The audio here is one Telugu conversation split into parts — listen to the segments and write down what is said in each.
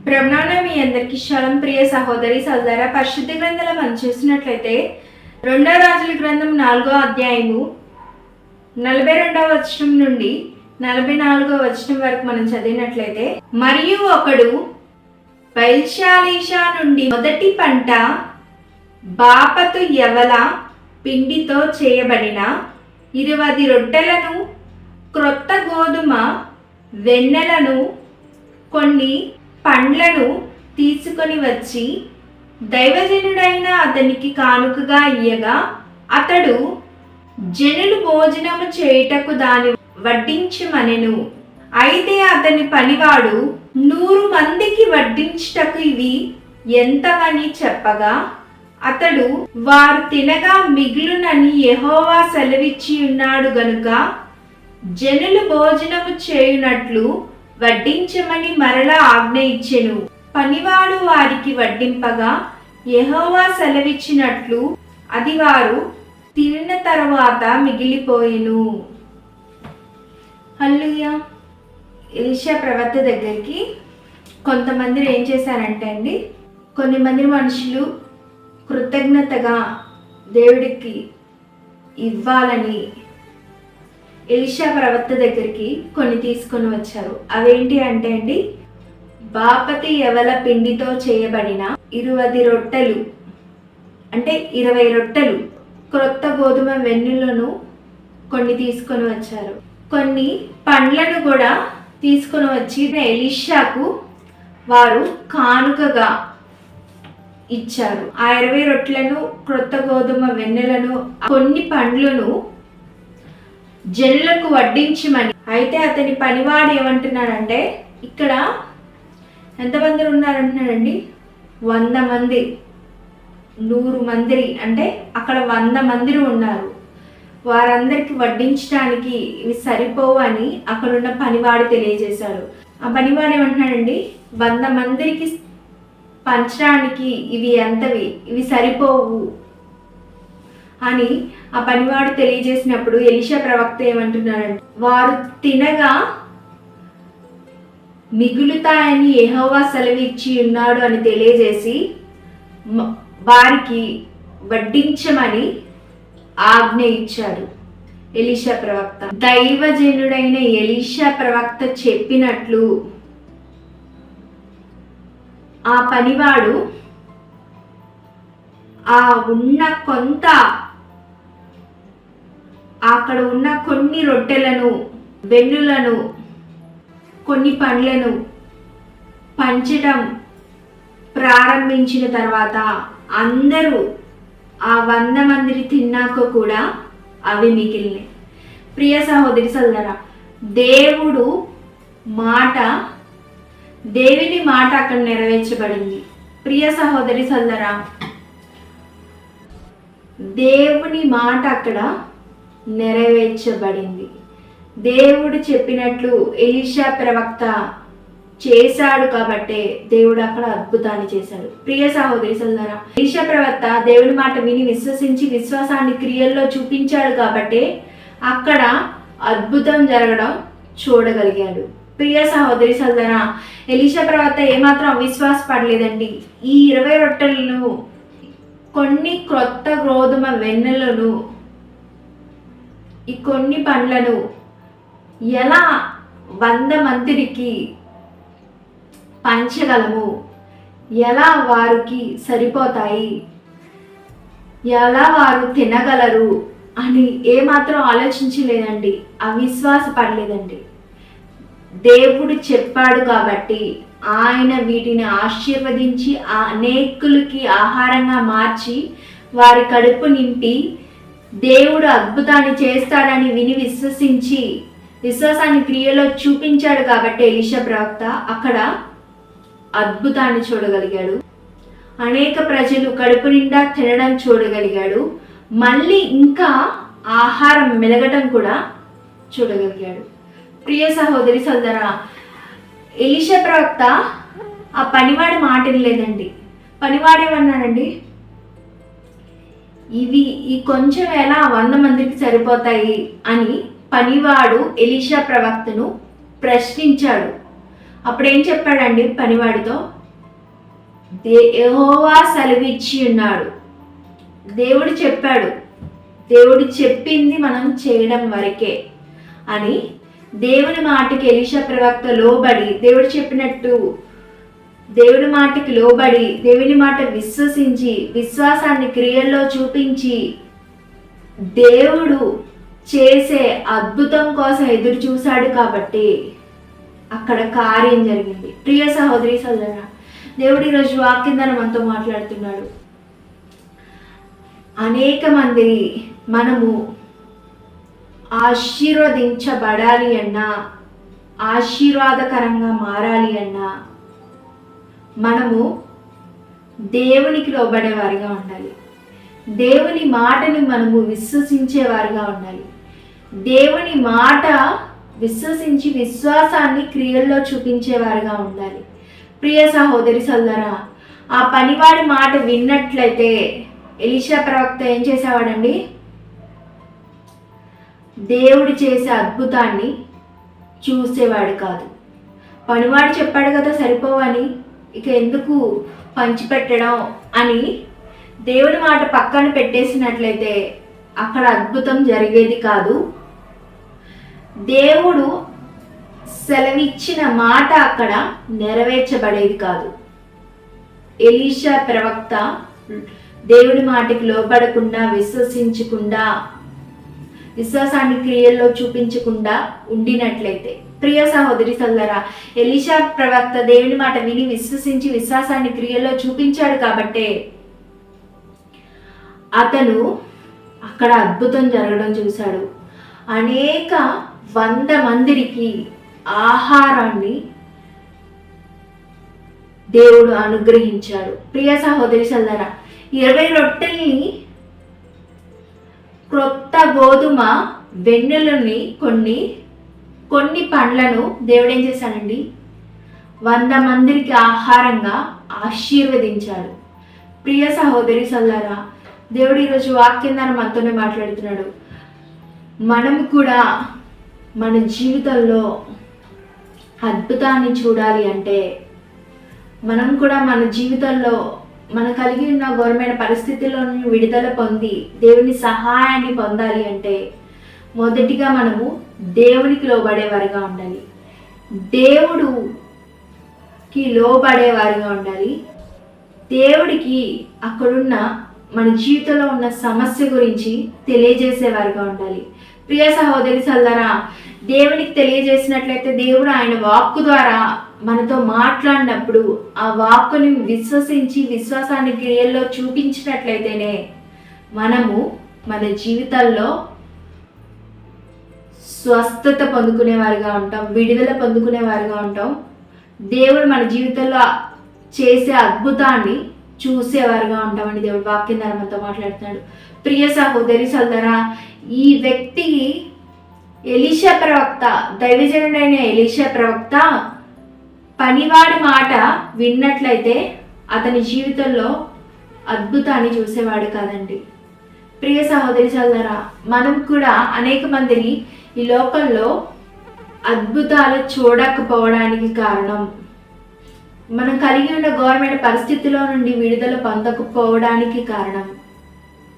ప్రభునాన మీ అందరికి శలం. ప్రియ సహోదరి సహోదర, పరిశుద్ధ గ్రంథాలు మనం చూసినట్లయితే 2వ రాజుల గ్రంథం 4వ అధ్యాయము 42వ వచనం నుండి 44వ వచనం వరకు మనం చదివినట్లయితే, మరియు ఒకడు బయల్షాలీషా నుండి మొదటి పంట బాపతు యవల పిండితో చేయబడిన 20 రొట్టెలను, క్రొత్త గోధుమ వెన్నెలను, కొన్ని పండ్లను తీసుకొని వచ్చి దైవజనుడైన అతనికి కానుకగా ఇయ్యగా, అతడు జనులు భోజనము చేయుటకు దాని వడ్డించమనెను. అయితే అతని పనివాడు 100 మందికి వడ్డించుటకు ఇవి ఎంతవని చెప్పగా, అతడు వారు తినగా మిగులునని యెహోవా సెలవిచ్చి ఉన్నాడు గనుక జనులు భోజనము చేయునట్లు వడ్డించమని మరలా ఆజ్ఞ ఇచ్చెను. పనివాడు వారికి వడ్డింపగా యెహోవా సెలవిచ్చినట్లు అది వారు తినిన తరువాత మిగిలిపోయెను. హల్లెలూయా. ఎలీషా ప్రవక్త దగ్గరికి కొంతమంది ఏం చేశారంటే అండి, కొన్ని మంది మనుషులు కృతజ్ఞతగా దేవుడికి ఇవ్వాలని ఎలీషా ప్రవక్త దగ్గరికి కొన్ని తీసుకొని వచ్చారు. అవేంటి అంటే అండి, బాపతి యవల పిండితో చేయబడిన 20 రొట్టెలు, అంటే 20 రొట్టెలు, క్రొత్త గోధుమ వెన్నులను కొన్ని తీసుకొని వచ్చారు. కొన్ని పండ్లను కూడా తీసుకొని వచ్చి ఎలీషాకు వారు కానుకగా ఇచ్చారు. ఆ 20 రొట్టెలను, క్రొత్త గోధుమ వెన్నెలను, కొన్ని పండ్లను జనులకు వడ్డించమని. అయితే అతని పనివాడు ఏమంటున్నాడంటే, ఇక్కడ ఎంతమంది ఉన్నారంటున్నాడండి, 100 మంది, 100 మంది, అంటే అక్కడ 100 మంది ఉన్నారు. వారందరికి వడ్డించడానికి ఇవి సరిపోవు అని అక్కడున్న పనివాడు తెలియజేశాడు. ఆ పనివాడు ఏమంటున్నాడండి, 100 మందికి పంచడానికి ఇవి ఎంతవి, ఇవి సరిపోవు అని ఆ పనివాడు తెలియజేసినప్పుడు ఎలీషా ప్రవక్త ఏమంటున్నాడంటే, వారు తినగా మిగులుతాయని యెహోవా సెలవిచ్చి ఉన్నాడు అని తెలియజేసి వారికి వడ్డించమని ఆజ్ఞ ఇచ్చాడు ఎలీషా ప్రవక్త. దైవజనుడైన ఎలీషా ప్రవక్త చెప్పినట్లు ఆ పనివాడు ఆ ఉన్న కొంత, అక్కడ ఉన్న కొన్ని రొట్టెలను, వెన్నులను, కొన్ని పండ్లను పంచడం ప్రారంభించిన తర్వాత అందరూ ఆ 100 మందిని తిన్నాక కూడా అవి మిగిలినాయి. ప్రియ సహోదరి సోదరా, దేవుని మాట అక్కడ నెరవేర్చబడింది. ప్రియ సహోదరి సోదరా, దేవుని మాట అక్కడ నెరవేర్చబడింది. దేవుడు చెప్పినట్లు ఎలీషా ప్రవక్త చేశాడు కాబట్టే దేవుడు అక్కడ అద్భుతాన్ని చేశాడు. ప్రియ సహోదరి సోదరా, ఎలీషా ప్రవక్త దేవుని మాట విని విశ్వసించి విశ్వాసాన్ని క్రియల్లో చూపించాడు కాబట్టే అక్కడ అద్భుతం జరగడం చూడగలిగాడు. ప్రియ సహోదరి సోదరా, ఎలీషా ప్రవక్త ఏమాత్రం అవిశ్వాస పడలేదండి. ఈ 20 రొట్టెలను, కొన్ని క్రొత్త గోధుమ వెన్నెలను, ఈ కొన్ని పండ్లను ఎలా 100 మందికి పంచగలము, ఎలా వారికి సరిపోతాయి, ఎలా వారు తినగలరు అని ఏమాత్రం ఆలోచించలేదండి, అవిశ్వాస పడలేదండి. దేవుడు చెప్పాడు కాబట్టి ఆయన వీటిని ఆశీర్వదించి అనేకులకి ఆహారంగా మార్చి వారి కడుపు నింపి దేవుడు అద్భుతాన్ని చేస్తాడని విని విశ్వసించి విశ్వాసాన్ని క్రియలో చూపించాడు కాబట్టి ఎలీషా ప్రవక్త అక్కడ అద్భుతాన్ని చూడగలిగాడు. అనేక ప్రజలు కడుపు నిండా తినడం చూడగలిగాడు. మళ్ళీ ఇంకా ఆహారం మెలగటం కూడా చూడగలిగాడు. ప్రియ సహోదరి సోదరా, ఎలీషా ప్రవక్త ఆ పనివాడి మాట వినలేదండి. పనివాడు ఏమన్నాడండి, ఈ కొంచెం ఎలా 100 మందికి సరిపోతాయి అని పనివాడు ఎలీషా ప్రవక్తను ప్రశ్నించాడు. అప్పుడు ఏం చెప్పాడండి పనివాడితో, యెహోవా సెలవిచ్చి ఉన్నాడు. దేవుడు చెప్పాడు, దేవుడు చెప్పింది మనం చేయడం వరకే అని దేవుని మాటకి ఎలీషా ప్రవక్త లోబడి, దేవుడు చెప్పినట్టు దేవుని మాటకి లోబడి, దేవుని మాట విశ్వసించి, విశ్వాసాన్ని క్రియల్లో చూపించి దేవుడు చేసే అద్భుతం కోసం ఎదురు చూశాడు కాబట్టి అక్కడ కార్యం జరిగింది. ప్రియ సహోదరి సోదరా, దేవుడు ఈరోజు వాక్యం ద్వారా మనతో మాట్లాడుతున్నాడు. అనేక మందిని మనము ఆశీర్వదించబడాలి అన్నా, ఆశీర్వాదకరంగా మారాలి అన్నా మనము దేవునికి లోబడేవారిగా ఉండాలి. దేవుని మాటని మనము విశ్వసించేవారిగా ఉండాలి. దేవుని మాట విశ్వసించి విశ్వాసాన్ని క్రియల్లో చూపించేవారిగా ఉండాలి. ప్రియ సహోదరి సోదరా, ఆ పనివాడి మాట విన్నట్లయితే ఎలీషా ప్రవక్త ఏం చేసేవాడండి? దేవుడు చేసే అద్భుతాన్ని చూసేవాడు కాదు. పనివాడు చెప్పాడు కదా సరిపోవని, ఇక ఎందుకు పంచిపెట్టడం అని దేవుడి మాట పక్కన పెట్టేసినట్లయితే అక్కడ అద్భుతం జరిగేది కాదు. దేవుడు సెలవిచ్చిన మాట అక్కడ నెరవేర్చబడేది కాదు. ఎలీషా ప్రవక్త దేవుడి మాటకి లోపడకుండా, విశ్వసించకుండా, విశ్వాసాన్ని క్రియల్లో చూపించకుండా ఉండినట్లయితే, ప్రియ సహోదరి సోదరా, ఎలీషా ప్రవక్త దేవుని మాట విని విశ్వసించి విశ్వాసాన్ని క్రియల్లో చూపించాడు కాబట్టే అతను అక్కడ అద్భుతం జరగడం చూశాడు. అనేక 100 మందికి ఆహారాన్ని దేవుడు అనుగ్రహించాడు. ప్రియ సహోదరి సోదరా, 20 రొట్టెల్ని, క్రొత్త గోధుమ వెన్నులని, కొన్ని పండ్లను దేవుడు ఏం చేశాడండి? 100 మందికి ఆహారంగా ఆశీర్వదించాడు. ప్రియ సహోదరి సోదరా, దేవుడు ఈరోజు వాక్యం ద్వారా మనతోనే మాట్లాడుతున్నాడు. మనం కూడా మన జీవితంలో అద్భుతాన్ని చూడాలి అంటే, మనం కూడా మన జీవితంలో మనం కలిగి ఉన్న ఘోరమైన పరిస్థితుల్లో విడుదల పొంది దేవుని సహాయాన్ని పొందాలి అంటే మొదటిగా మనము దేవునికి లోబడేవారిగా ఉండాలి. దేవుడికి లోబడేవారిగా ఉండాలి. దేవుడికి అక్కడున్న మన జీవితంలో ఉన్న సమస్య గురించి తెలియజేసేవారిగా ఉండాలి. ప్రియ సహోదరి సోదరా, దేవునికి తెలియజేసినట్లయితే దేవుడు ఆయన వాక్కు ద్వారా మనతో మాట్లాడినప్పుడు ఆ వాక్కుని విశ్వసించి విశ్వాసాన్ని క్రియల్లో చూపించినట్లయితేనే మనము మన జీవితాల్లో స్వస్థత పొందుకునేవారిగా ఉంటాం, విడుదల పొందుకునేవారిగా ఉంటాం. దేవుడు మన జీవితంలో చేసే అద్భుతాన్ని చూసేవారుగా ఉంటామని దేవుడు వాక్యం ద్వారా మనతో మాట్లాడుతున్నాడు. ప్రియ సహోదరి సోదరా, ఈ వ్యక్తి ఎలీషా ప్రవక్త, దైవజనుడైన ఎలీషా ప్రవక్త పనివాడి మాట విన్నట్లయితే అతని జీవితంలో అద్భుతాన్ని చూసేవాడు కాదండి. ప్రియ సహోదరి సోదరా, మనం కూడా అనేక మందిని ఈ లోకంలో అద్భుతాలు చూడకపోవడానికి కారణం, మనం కలిగి ఉన్న ఘోరమైన పరిస్థితిలో నుండి విడుదల పొందకపోవడానికి కారణం,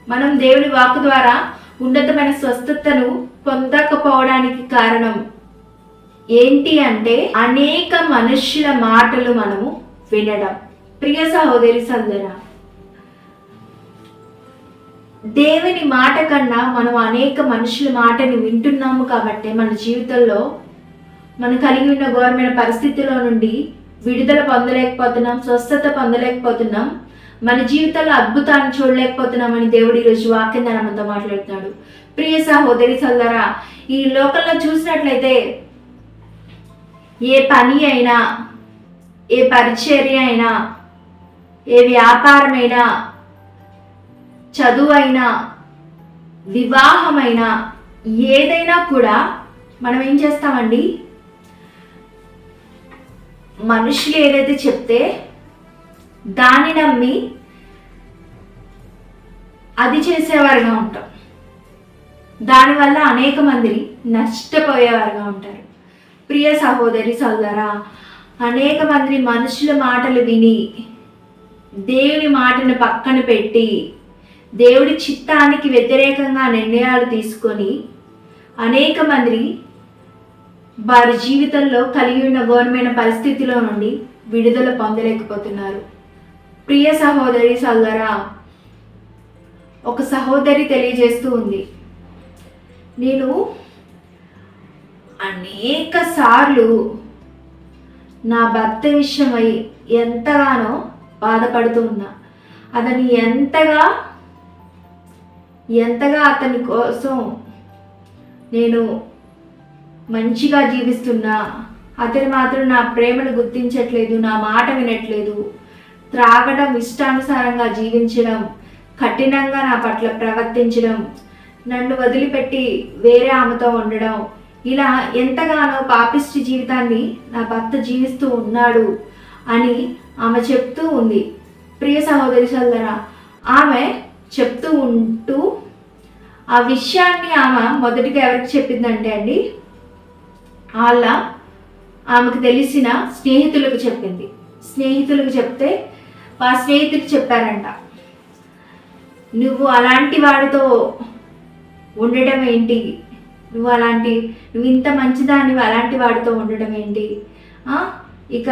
మనం దేవుని వాక్కు ద్వారా ఉన్నతమైన స్వస్థతను పొందకపోవడానికి కారణం ఏంటి అంటే అనేక మనుష్యుల మాటలు మనము వినడం. ప్రియ సహోదరి సోదరా, దేవుని మాట కన్నా మనం అనేక మనుషుల మాటని వింటున్నాము కాబట్టి మన జీవితంలో మనం కలిగి ఉన్న ఘోరమైన పరిస్థితిలో నుండి విడుదల పొందలేకపోతున్నాం, స్వస్థత పొందలేకపోతున్నాం, మన జీవితంలో అద్భుతాన్ని చూడలేకపోతున్నామని దేవుడు ఈరోజు వాక్యం ద్వారా మనతో మాట్లాడుతున్నాడు. ప్రియ సహోదరి సోదరా, ఈ లోకంలో చూసినట్లయితే ఏ పని అయినా, ఏ పరిచర్య అయినా, ఏ వ్యాపారమైనా, చదువైనా, వివాహమైనా, ఏదైనా కూడా మనం ఏం చేస్తామండి? మనుషులు ఏదైతే చెప్తే దాన్ని నమ్మి అది చేసేవారుగా ఉంటాం. దానివల్ల అనేక మందిని నష్టపోయేవారుగా ఉంటారు. ప్రియ సహోదరి సోదరా, అనేక మంది మనుషుల మాటలు విని దేవుని మాటను పక్కన పెట్టి దేవుడి చిత్తానికి వ్యతిరేకంగా నిర్ణయాలు తీసుకొని అనేక మంది వారి జీవితంలో కలిగి ఉన్న ఘోరమైన పరిస్థితిలో నుండి విడుదల పొందలేకపోతున్నారు. ప్రియ సహోదరి సోదరా, ఒక సహోదరి తెలియజేస్తూ ఉంది, నేను అనేక సార్లు నా భర్త విషయమై ఎంతగానో బాధపడుతూ ఉన్నా. అతని ఎంతగా అతని కోసం నేను మంచిగా జీవిస్తున్నా, అతను మాత్రం నా ప్రేమను గుర్తించట్లేదు, నా మాట వినట్లేదు. త్రాగడం, ఇష్టానుసారంగా జీవించడం, కఠినంగా నా పట్ల ప్రవర్తించడం, నన్ను వదిలిపెట్టి వేరే ఆమెతో ఉండడం, ఇలా ఎంతగానో పాపిష్టి జీవితాన్ని నా భర్త జీవిస్తూ ఉన్నాడు అని ఆమె చెప్తూ ఉంది. ప్రియ సహోదరి సోదరా, ఆమె చెప్తూ ఉంటూ ఆ విషయాన్ని ఆమె మొదటిగా ఎవరికి చెప్పిందంటే అండి, ఆమెకు తెలిసిన స్నేహితులకు చెప్పింది. స్నేహితులకు చెప్తే ఆ స్నేహితులు చెప్పారంట, నువ్వు అలాంటి వాడితో ఉండడం ఏంటి, నువ్వు ఇంత మంచిదాన్ని అలాంటి వాడితో ఉండడం ఏంటి, ఇక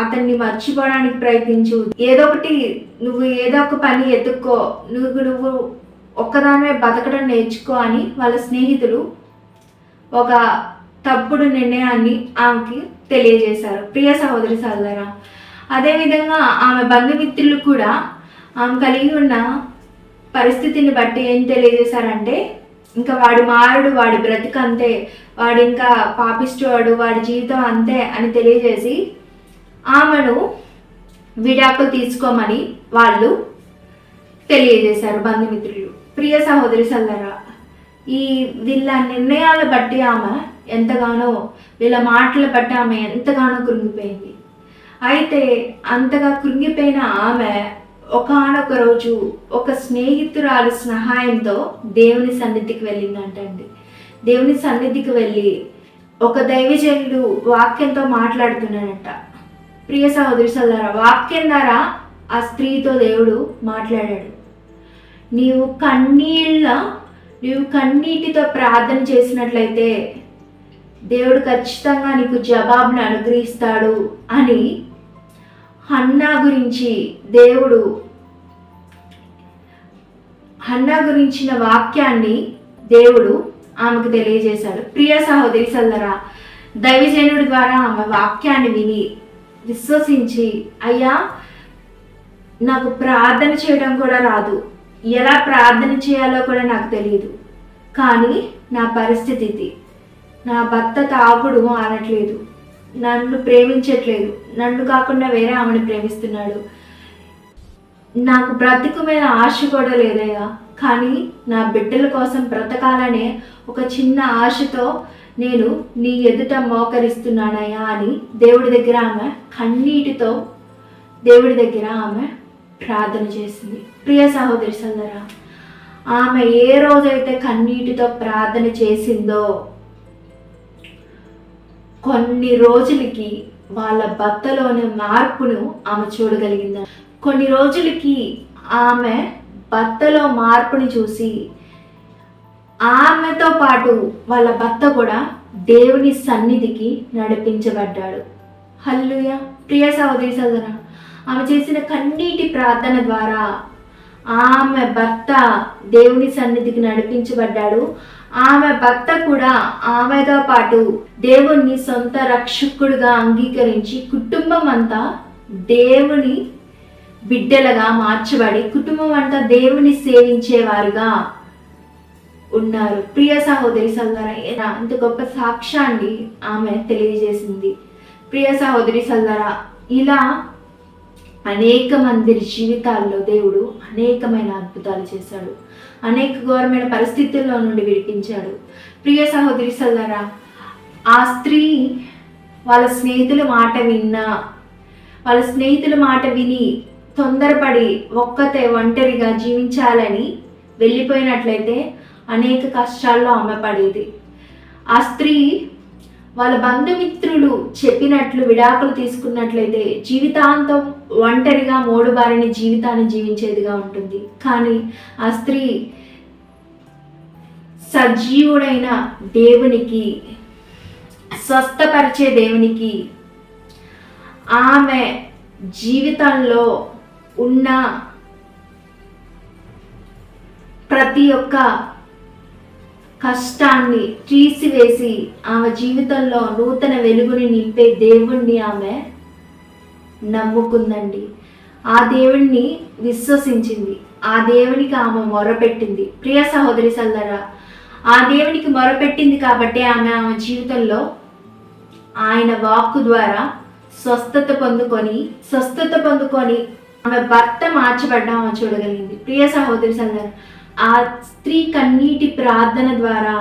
అతన్ని మర్చిపోవడానికి ప్రయత్నించు, ఏదో ఒక పని ఎత్తుక్కో, నువ్వు ఒక్కదానివే బతకడం నేర్చుకో అని వాళ్ళ స్నేహితులు ఒక తప్పుడు నిర్ణయాన్ని ఆమెకి తెలియజేశారు. ప్రియ సహోదరి సోదరా, అదేవిధంగా ఆమె బంధుమిత్రులు కూడా ఆమె కలిగి ఉన్న పరిస్థితిని బట్టి ఏం తెలియజేశారంటే, ఇంకా వాడు మారుడు, వాడి బ్రతుకు అంతే, వాడు ఇంకా పాపిస్తువాడు, వాడి జీవితం అంతే అని తెలియజేసి ఆమెను విడాకులు తీసుకోమని వాళ్ళు తెలియజేశారు బంధుమిత్రులు. ప్రియ సహోదరి సోదరా, వీళ్ళ నిర్ణయాలు బట్టి ఆమె ఎంతగానో, వీళ్ళ మాటలు బట్టి ఆమె ఎంతగానో కృంగిపోయింది. అయితే అంతగా కృంగిపోయిన ఆమె ఒకానొక రోజు ఒక స్నేహితురాలు సహాయంతో దేవుని సన్నిధికి వెళ్ళిందంటండి. దేవుని సన్నిధికి వెళ్ళి ఒక దైవజనుడు వాక్యంతో మాట్లాడుతున్నాడంట. ప్రియ సహోదరి సోదరా, వాక్యం ద్వారా ఆ స్త్రీతో దేవుడు మాట్లాడాడు. నీవు కన్నీటితో ప్రార్థన చేసినట్లయితే దేవుడు ఖచ్చితంగా నీకు జవాబును అనుగ్రహిస్తాడు అని హన్నా గురించిన వాక్యాన్ని దేవుడు ఆమెకు తెలియజేశాడు. ప్రియ సహోదరి సోదరా, దైవజనుడి ద్వారా ఆమె వాక్యాన్ని విని విశ్వసించి, అయ్యా నాకు ప్రార్థన చేయడం కూడా రాదు, ఎలా ప్రార్థన చేయాలో కూడా నాకు తెలియదు, కానీ నా పరిస్థితి ఇది, నా భర్త తాగుడు ఆనట్లేదు, నన్ను ప్రేమించట్లేదు, నన్ను కాకుండా వేరే ఆమెను ప్రేమిస్తున్నాడు, నాకు బ్రతుకు మీద ఆశ కూడా లేదయ్యా, కానీ నా బిడ్డల కోసం బ్రతకాలనే ఒక చిన్న ఆశతో నేను నీ ఎదుట మోకరిస్తున్నానయ్యా అని దేవుడి దగ్గర ఆమె కన్నీటితో దేవుడి దగ్గర ఆమె ప్రార్థన చేసింది. ప్రియ సహోదరి సోదరా, ఆమె ఏ రోజైతే కన్నీటితో ప్రార్థన చేసిందో కొన్ని రోజులకి వాళ్ళ భర్తలోని మార్పును ఆమె చూడగలిగింది. కొన్ని రోజులకి ఆమె భర్తలో మార్పుని చూసి ఆమెతో పాటు వాళ్ళ భర్త కూడా దేవుని సన్నిధికి నడిపించబడ్డాడు. హల్లెలూయా. ప్రియ సహోదరి సోదరా, ఆమె చేసిన కన్నీటి ప్రార్థన ద్వారా ఆమె భర్త దేవుని సన్నిధికి నడిపించబడ్డాడు. ఆమె భర్త కూడా ఆమెతో పాటు దేవుణ్ణి సొంత రక్షకుడుగా అంగీకరించి కుటుంబం అంతా దేవుని బిడ్డలుగా మార్చబడి కుటుంబం అంతా దేవుని సేవించేవారుగా ఉన్నారు. ప్రియ సహోదరి సోదరా, అంత గొప్ప సాక్ష్యాన్ని ఆమె తెలియజేసింది. ప్రియ సహోదరి సోదరా, ఇలా అనేక మంది జీవితాల్లో దేవుడు అనేకమైన అద్భుతాలు చేశాడు, అనేక ఘోరమైన పరిస్థితుల్లో నుండి విడిపించాడు. ప్రియ సహోదరి సోదరా, ఆ స్త్రీ వాళ్ళ స్నేహితుల మాట విని తొందరపడి ఒంటరిగా జీవించాలని వెళ్ళిపోయినట్లయితే అనేక కష్టాల్లో ఆమె పడేది. ఆ స్త్రీ వాళ్ళ బంధుమిత్రులు చెప్పినట్లు విడాకులు తీసుకున్నట్లయితే జీవితాంతం ఒంటరిగా మోడుబారిని జీవితాన్ని జీవించేదిగా ఉంటుంది. కానీ ఆ స్త్రీ సజీవుడైన దేవునికి, స్వస్థపరిచే దేవునికి ఆమె జీవితంలో ఉన్న ప్రతి ఒక్క కష్టాన్ని తీసివేసి ఆమె జీవితంలో నూతన వెలుగుని నింపే దేవుణ్ణి ఆమె నమ్ముకుందండి. ఆ దేవుణ్ణి విశ్వసించింది. ఆ దేవునికి ఆమె మొరపెట్టింది. ప్రియ సహోదరి సల్లారా, ఆ దేవునికి మొరపెట్టింది కాబట్టి ఆమె జీవితంలో ఆయన వాక్కు ద్వారా స్వస్థత పొందుకొని ఆమె భర్త మార్చబడ్డా ఆమె చూడగలిగింది. ప్రియ సహోదరి సల్లారా, ఆ స్త్రీ కన్నీటి ప్రార్థన ద్వారా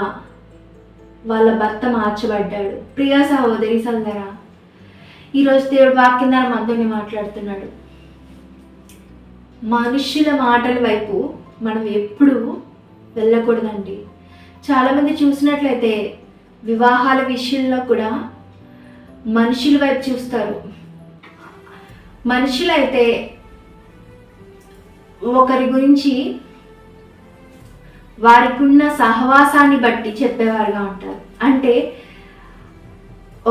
వాళ్ళ భర్త మార్చబడ్డాడు. ప్రియ సహోదరి సల్లారా, ఈరోజు దేవుడు వాక్యం ద్వారా మనతోనే మాట్లాడుతున్నాడు. మనుషుల మాటల వైపు మనం ఎప్పుడూ వెళ్ళకూడదండి. చాలామంది చూసినట్లయితే వివాహాల విషయంలో కూడా మనుషుల వైపు చూస్తారు. మనుషులైతే ఒకరి గురించి వారికి ఉన్న సహవాసాన్ని బట్టి చెప్పేవారుగా ఉంటారు. అంటే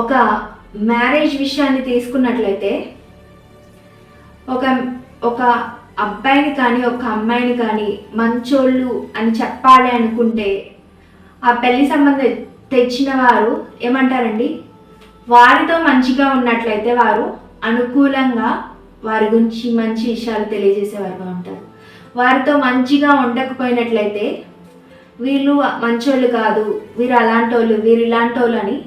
ఒక మ్యారేజ్ విషయాన్ని తీసుకున్నట్లయితే ఒక అబ్బాయిని కానీ ఒక అమ్మాయిని కానీ మంచోళ్ళు అని చెప్పాలి అనుకుంటే ఆ పెళ్లి సంబంధం తెచ్చిన వారు ఏమంటారండి, వారితో మంచిగా ఉన్నట్లయితే వారు అనుకూలంగా వారి గురించి మంచి విషయాలు తెలియజేసేవారుగా ఉంటారు. వారితో మంచిగా ఉండకపోయినట్లయితే వీళ్ళు మంచోళ్ళు కాదు, వీరు అలాంటోళ్ళు, వీరు ఇలాంటోళ్ళు అని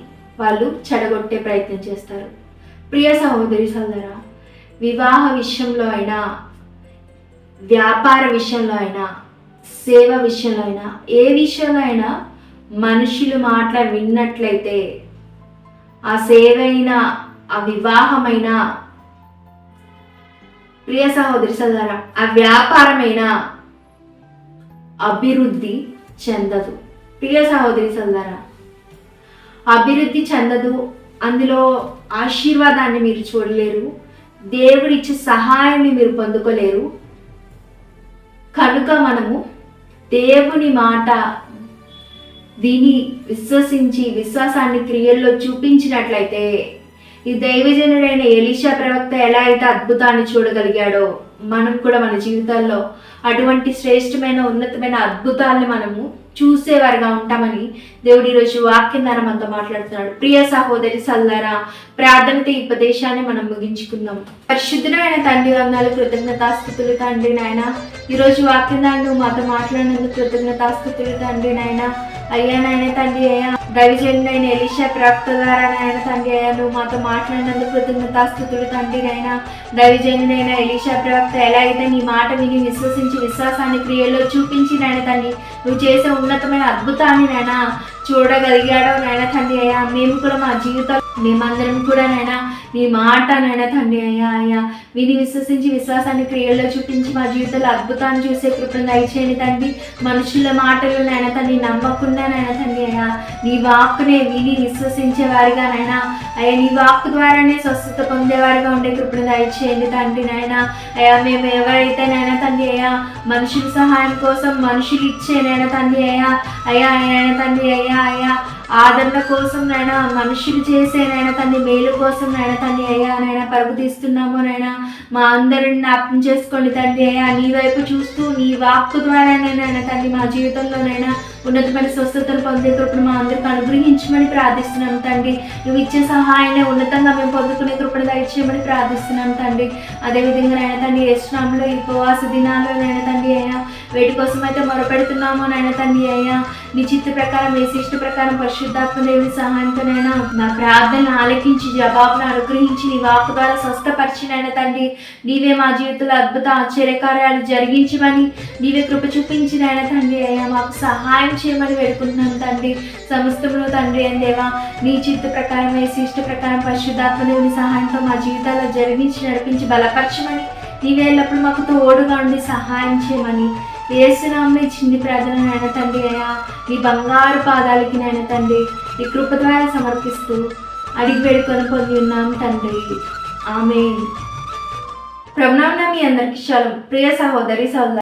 వాళ్ళు చెడగొట్టే ప్రయత్నం చేస్తారు. ప్రియ సహోదరి సోదరా, వివాహ విషయంలో అయినా, వ్యాపార విషయంలో అయినా, సేవ విషయంలో అయినా, ఏ విషయంలో అయినా మనుషులు మాట విన్నట్లయితే ఆ సేవైనా, ఆ వివాహమైనా, ప్రియ సహోదరి సోదరా, ఆ వ్యాపారమైన అభివృద్ధి చెందదు. ప్రియ సహోదరి సోదరా, అభివృద్ధి చెందదు. అందులో ఆశీర్వాదాన్ని మీరు చూడలేరు. దేవుడిచ్చే సహాయాన్ని మీరు పొందుకోలేరు. కనుక మనము దేవుని మాట విని విశ్వసించి విశ్వాసాన్ని క్రియల్లో చూపించినట్లయితే, ఈ దైవజనుడైన ఎలీషా ప్రవక్త ఎలా అయితే అద్భుతాన్ని చూడగలిగాడో మనం కూడా మన జీవితాల్లో అటువంటి శ్రేష్టమైన ఉన్నతమైన అద్భుతాలను మనము చూసేవారుగా ఉంటామని దేవుడు ఈరోజు వాక్యం ద్వారా మనతో మాట్లాడుతున్నాడు. ప్రియ సహోదరి సల్లారా, ప్రార్థనతో ఈ ఉపదేశాన్ని మనం ముగించుకుందాం. పరిశుద్ధమైన తండ్రి వందనాలు, కృతజ్ఞతాస్తుతులు తండ్రి నాయన. ఈరోజు వాక్యం ద్వారా నువ్వు మాతో మాట్లాడినందుకు కృతజ్ఞతాస్తుతులు తండ్రి నాయన. అయ్యా నాయన తండ్రి, అయ్యా దైవజనుడైన ఎలీషా ప్రవక్త ద్వారా నాయన తండ్రి, అయ్యా నువ్వు మాతో మాట్లాడినందుకు కృతజ్ఞతాస్తుతులు తండ్రి నాయన. దైవజనుడైన ఎలీషా ప్రవక్త ఎలా అయితే నీ మాట విని విశ్వసించి విశ్వాసాన్ని క్రియల్లో చూపించి నాయన తండ్రి నువ్వు చేసే ఉన్నతమైన అద్భుతాన్ని నాయన చూడగలిగాడో నాయన తండ్రి, అయ్యా మేము కూడా మా జీవితాలు మేమందరం కూడా నాయన నీ మాట నాయన తండ్రి అయ్యా విని విశ్వసించి విశ్వాసాన్ని క్రియల్లో చూపించి మా జీవితంలో అద్భుతాన్ని చూసే కృపను దయచేయండి తండ్రి. మనుషుల మాటలు నాయన తండ్రి నమ్మకుండా నాయన తండ్రి అయ్యా నీ వాక్కునే విని విశ్వసించే వారిగా నాయన అయ్యా నీ వాక్కు ద్వారానే స్వస్థత పొందేవారిగా ఉండే కృపను దయచేయండి తండ్రి నాయన. అయ్యా మేము ఎవరైతే నాయన తండ్రి అయ్యా మనుషుల సహాయం కోసం మనుషులు ఇచ్చే నాయన తండ్రి అయ్యా నాయన తండ్రి అయ్యా ఆదరణ కోసం నాయన మనుషులు చేసే నాయన తండ్రి మేలు కోసం నాయన తండ్రి అయ్యా నాయన పరుగు తీస్తున్నాము నాయన. మా అందరిని జ్ఞాపకం చేసుకోండి తండ్రి అయ్యా. నీ వైపు చూస్తూ నీ వాక్కు ద్వారానే నాయన తండ్రి మా జీవితంలోనైనా ఉన్నతమైన స్వస్థతను పొందే కృపను మా అందరికి అనుగ్రహించమని ప్రార్థిస్తున్నాం తండ్రి. నువ్వు ఇచ్చే సహాయాన్ని ఉన్నతంగా మేము పొందుకునే కృపను దయచేయమని ప్రార్థిస్తున్నాం తండ్రి. అదేవిధంగా నాయన తండ్రి యేసునామములో ఈ ఉపవాస దినాల్లో నాయన తండ్రి అయ్యా వేటి కోసం అయితే మొరపెడుతున్నామో నాయన తండ్రి అయ్యా నీ చిత్త ప్రకారం ఏ శిష్ట ప్రకారం పరిశుద్ధాత్మ దేవుని సహాయంతోనైనా నా ప్రార్థనను ఆలకించి జవాబును అనుగ్రహించి నీ వాక్కు ద్వారా స్వస్థపరిచినైనా తండ్రి నీవే మా జీవితంలో అద్భుత ఆశ్చర్యకార్యాలు జరిగించమని నీవే కృప చూపించినైనా తండ్రి అయ్యా మాకు సహాయం చేయమని వేడుకుంటున్నాం తండ్రి. సమస్తమును తండ్రి అని దేవా నీ చిత్త ప్రకారం ఏ శిష్ట ప్రకారం పరిశుద్ధాత్మ దేవుని సహాయంతో మా జీవితాల్లో జరిగించి నడిపించి బలపరచమని నీవే ఎల్లప్పుడు మాకు తోడుగా ఉండి సహాయం చేయమని యేసునామమున ఈ చిన్ని ప్రార్థన నాయన తండ్రి అయ్యా నీ బంగారు పాదాలకి నాయన తండ్రి ఈ కృప ద్వారా సమర్పిస్తూ అడిగి వేడుకొని పొంది ఉన్నాం తండ్రి. ఆమేన్. ప్రభునామమున మీ అందరికీ షాలోమ్. ప్రియ సహోదరి సహోదరు